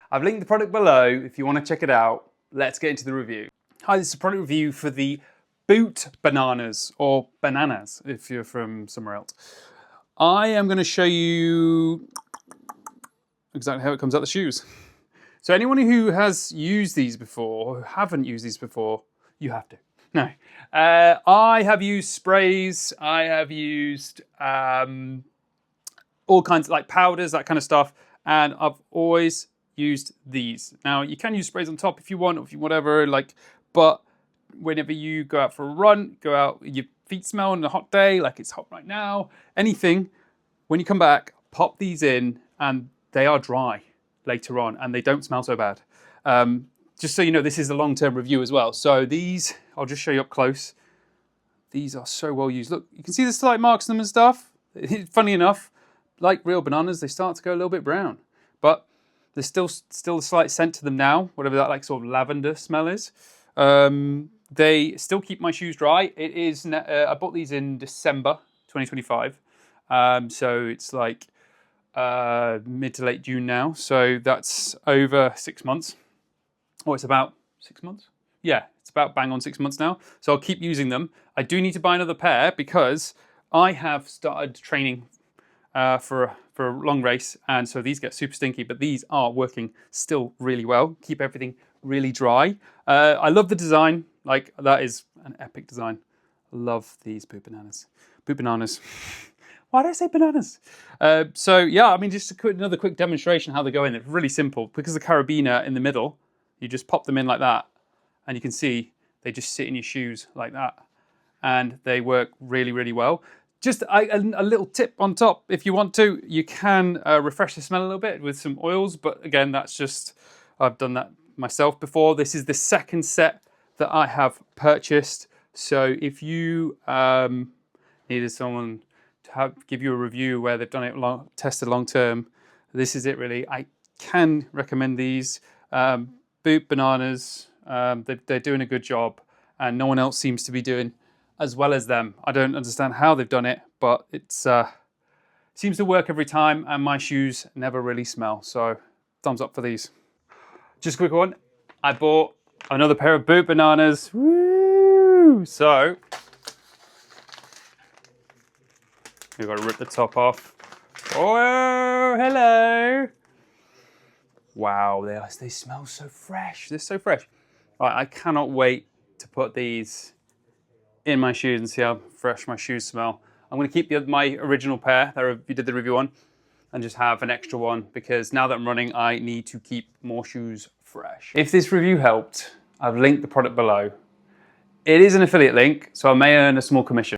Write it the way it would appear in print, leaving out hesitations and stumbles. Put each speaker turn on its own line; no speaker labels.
I've linked the product below if you want to check it out. Let's get into the review. Hi, this is a product review for the Boot Bananas, or Bananas if you're from somewhere else. I am going to show you exactly how it comes out the shoes. So anyone who has used these before, or haven't used these before, you have to. No. I have used sprays, I have used all kinds of like powders, that kind of stuff, and I've always used these. Now you can use sprays on top if you want, or if you whatever, like, but whenever you go out for a run, go out, your feet smell on a hot day, like it's hot right now, anything, when you come back, pop these in and they are dry later on and they don't smell so bad. Just so you know, this is a long-term review as well. So these, I'll just show you up close. These are so well used. Look, you can see the slight marks on them and stuff. Funny enough, like real bananas, they start to go a little bit brown, but there's still a slight scent to them now, whatever that like sort of lavender smell is. They still keep my shoes dry. It is, I bought these in December 2025. So it's like mid to late June now. So that's over 6 months. Oh, it's about 6 months? Yeah, it's about bang on 6 months now. So I'll keep using them. I do need to buy another pair because I have started training for a long race, and so these get super stinky, but these are working still really well. Keep everything really dry. I love the design. Like, that is an epic design. Love these Boot Bananas. Boot Bananas. Why did I say bananas? So yeah, I mean, just another quick demonstration how they go in. It's really simple. Because the carabiner in the middle, you just pop them in like that, and you can see they just sit in your shoes like that, and they work really, really well. Just a little tip on top, if you want to, you can refresh the smell a little bit with some oils, but again, that's just, I've done that myself before. This is the second set that I have purchased, so if you needed someone to give you a review where they've done it tested long term, this is it really. I can recommend these. Boot Bananas, they're doing a good job, and no one else seems to be doing as well as them. I don't understand how they've done it, but it's seems to work every time, and my shoes never really smell. So thumbs up for these. Just a quick one. I bought another pair of Boot Bananas. Woo! So we've got to rip the top off. Oh, hello. Wow, they smell so fresh. They're so fresh. Right, I cannot wait to put these in my shoes and see how fresh my shoes smell. I'm going to keep my original pair that we did the review on and just have an extra one, because now that I'm running, I need to keep more shoes fresh. If this review helped, I've linked the product below. It is an affiliate link, so I may earn a small commission.